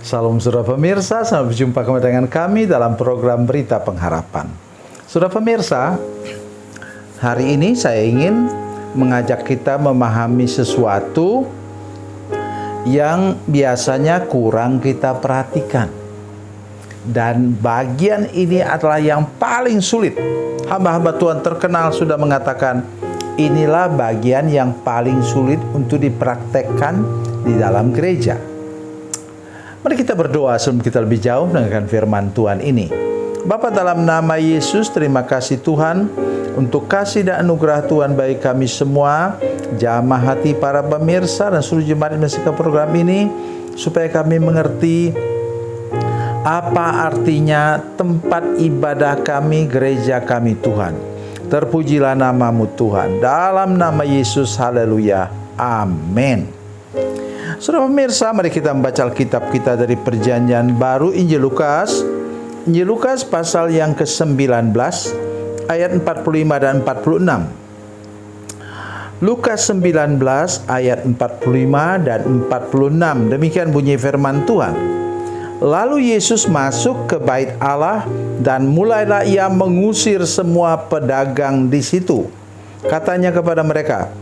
Salam saudara pemirsa, selamat berjumpa kembali dengan kami dalam program Berita Pengharapan. Saudara pemirsa, hari ini saya ingin mengajak kita memahami sesuatu yang biasanya kurang kita perhatikan. Dan bagian ini adalah yang paling sulit. Hamba-hamba Tuhan terkenal sudah mengatakan, inilah bagian yang paling sulit untuk dipraktekkan di dalam gereja. Mari kita berdoa sebelum kita lebih jauh dengan firman Tuhan ini. Bapa, dalam nama Yesus, terima kasih Tuhan untuk kasih dan anugerah Tuhan bagi kami semua, jamah hati para pemirsa dan seluruh jemaat yang menyaksikan program ini, supaya kami mengerti apa artinya tempat ibadah kami, gereja kami Tuhan. Terpujilah namamu Tuhan. Dalam nama Yesus, haleluya. Amin. Saudara pemirsa, mari kita membaca Alkitab kita dari Perjanjian Baru, Injil Lukas. Injil Lukas pasal yang ke-19 ayat 45 dan 46. Lukas 19 ayat 45 dan 46. Demikian bunyi firman Tuhan. Lalu Yesus masuk ke bait Allah dan mulailah ia mengusir semua pedagang di situ. Katanya kepada mereka,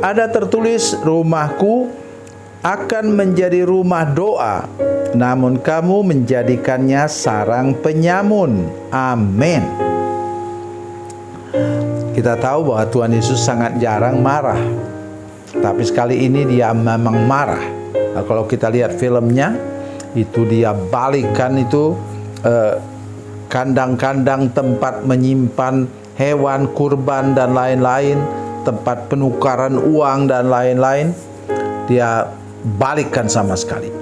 ada tertulis, rumahku akan menjadi rumah doa, namun kamu menjadikannya sarang penyamun. Amin. Kita tahu bahwa Tuhan Yesus sangat jarang marah, tapi sekali ini dia memang marah. Nah, kalau kita lihat filmnya, itu dia balikan itu kandang-kandang tempat menyimpan hewan kurban dan lain-lain, tempat penukaran uang dan lain-lain, dia balikkan sama sekali.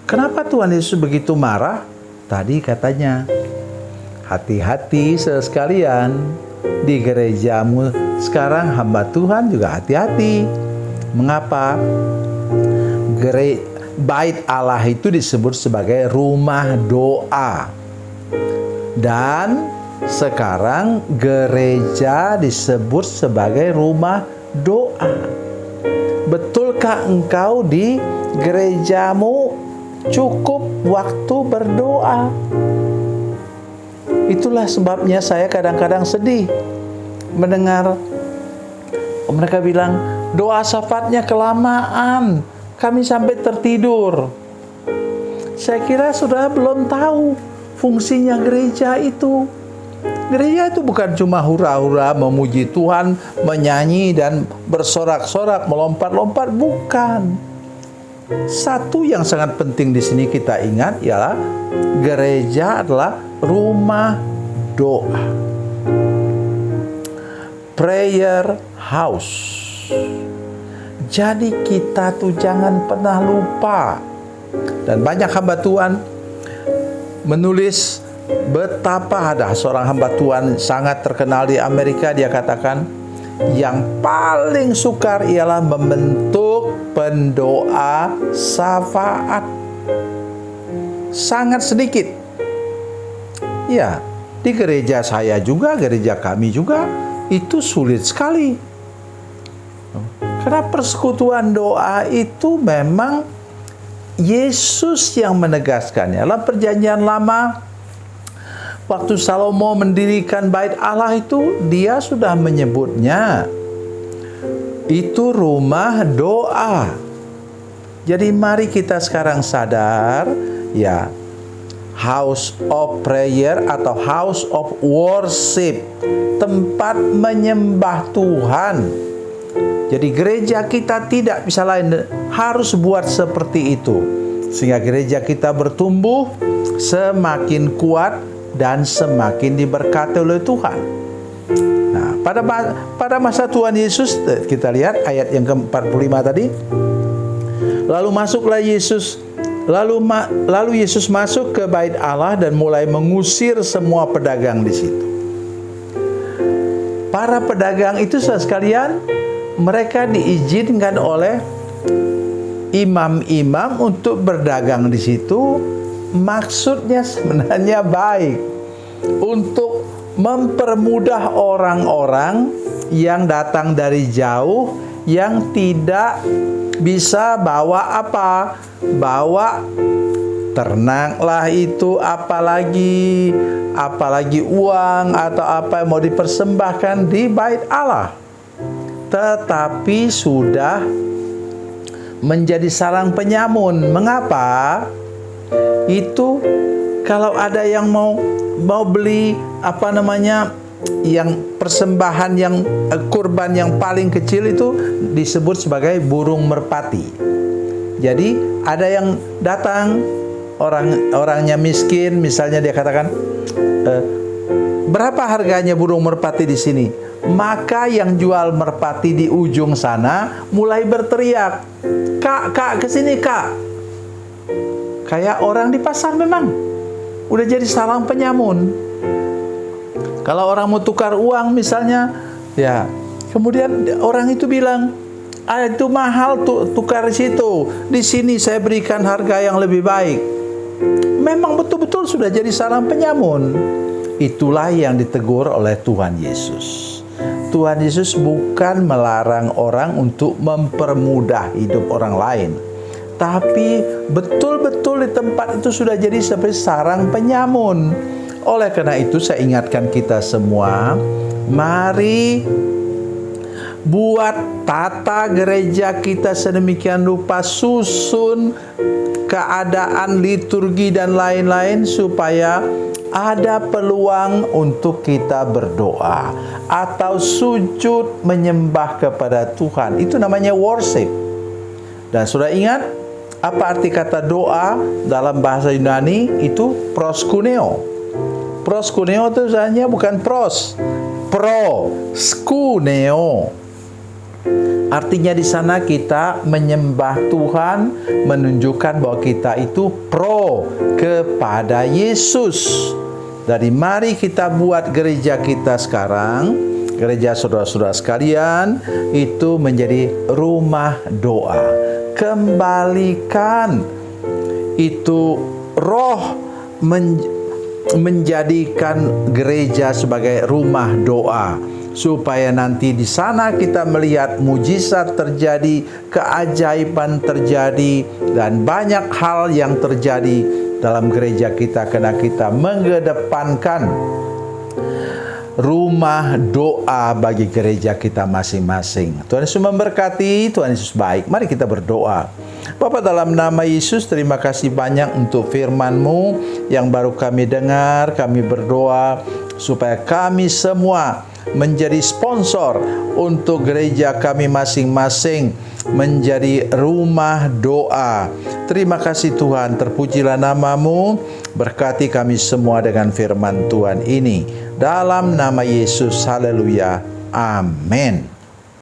Kenapa Tuhan Yesus begitu marah? Tadi katanya, hati-hati sekalian, di gerejamu sekarang hamba Tuhan juga hati-hati. Mengapa? Bait Allah itu disebut sebagai rumah doa. Dan sekarang gereja disebut sebagai rumah doa. Betulkah engkau di gerejamu cukup waktu berdoa? Itulah sebabnya saya kadang-kadang sedih mendengar mereka bilang, doa syafaatnya kelamaan, kami sampai tertidur. Saya kira saudara belum tahu fungsinya gereja itu. Gereja itu bukan cuma hura-hura memuji Tuhan, menyanyi dan bersorak-sorak, melompat-lompat, bukan. Satu yang sangat penting di sini kita ingat ialah gereja adalah rumah doa. Prayer house. Jadi kita tuh jangan pernah lupa. Dan banyak hamba Tuhan menulis betapa ada seorang hamba Tuhan sangat terkenal di Amerika, dia katakan yang paling sukar ialah membentuk pendoa syafaat. Sangat sedikit. Ya, di gereja saya juga, gereja kami juga, itu sulit sekali. Karena persekutuan doa itu memang Yesus yang menegaskannya. Dalam Perjanjian Lama, waktu Salomo mendirikan bait Allah itu, dia sudah menyebutnya itu rumah doa. Jadi mari kita sekarang sadar, ya, house of prayer atau house of worship, tempat menyembah Tuhan. Jadi gereja kita tidak bisa lain, harus buat seperti itu, sehingga gereja kita bertumbuh semakin kuat dan semakin diberkati oleh Tuhan. Nah, pada masa Tuhan Yesus, kita lihat ayat yang ke-45 tadi. Lalu Yesus masuk ke bait Allah dan mulai mengusir semua pedagang di situ. Para pedagang itu sekalian, mereka diizinkan oleh imam-imam untuk berdagang di situ. Maksudnya sebenarnya baik, untuk mempermudah orang-orang yang datang dari jauh, yang tidak bisa bawa ternaklah itu, apalagi uang atau apa yang mau dipersembahkan di bait Allah, tetapi sudah menjadi sarang penyamun. Mengapa? Itu kalau ada yang mau beli yang persembahan, yang kurban yang paling kecil itu disebut sebagai burung merpati. Jadi ada yang datang, orangnya miskin, misalnya dia katakan, berapa harganya burung merpati di sini? Maka yang jual merpati di ujung sana mulai berteriak, kak, kesini kak. Kayak orang di pasar memang udah jadi sarang penyamun. Kalau orang mau tukar uang misalnya, ya, kemudian orang itu bilang, itu mahal tuh, tukar di situ. Di sini saya berikan harga yang lebih baik. Memang betul-betul sudah jadi sarang penyamun. Itulah yang ditegur oleh Tuhan Yesus. Tuhan Yesus bukan melarang orang untuk mempermudah hidup orang lain, tapi betul-betul di tempat itu sudah jadi seperti sarang penyamun. Oleh karena itu saya ingatkan kita semua, mari buat tata gereja kita sedemikian rupa, susun keadaan liturgi dan lain-lain supaya ada peluang untuk kita berdoa atau sujud menyembah kepada Tuhan. Itu namanya worship. Dan sudah ingat apa arti kata doa dalam bahasa Yunani? Itu proskuneo. Proskuneo itu sebenarnya bukan proskuneo. Artinya di sana kita menyembah Tuhan, menunjukkan bahwa kita itu pro kepada Yesus. Jadi mari kita buat gereja kita sekarang, gereja saudara-saudara sekalian, itu menjadi rumah doa. Kembalikan itu roh menjadikan gereja sebagai rumah doa, supaya nanti di sana kita melihat mujizat terjadi, keajaiban terjadi, dan banyak hal yang terjadi dalam gereja kita karena kita mengedepankan rumah doa bagi gereja kita masing-masing. Tuhan Yesus memberkati, Tuhan Yesus baik. Mari kita berdoa. Bapa, dalam nama Yesus, terima kasih banyak untuk firman-Mu yang baru kami dengar. Kami berdoa supaya kami semua menjadi sponsor untuk gereja kami masing-masing, menjadi rumah doa. Terima kasih Tuhan, terpujilah nama-Mu. Berkati kami semua dengan firman Tuhan ini. Dalam nama Yesus, haleluya, amin.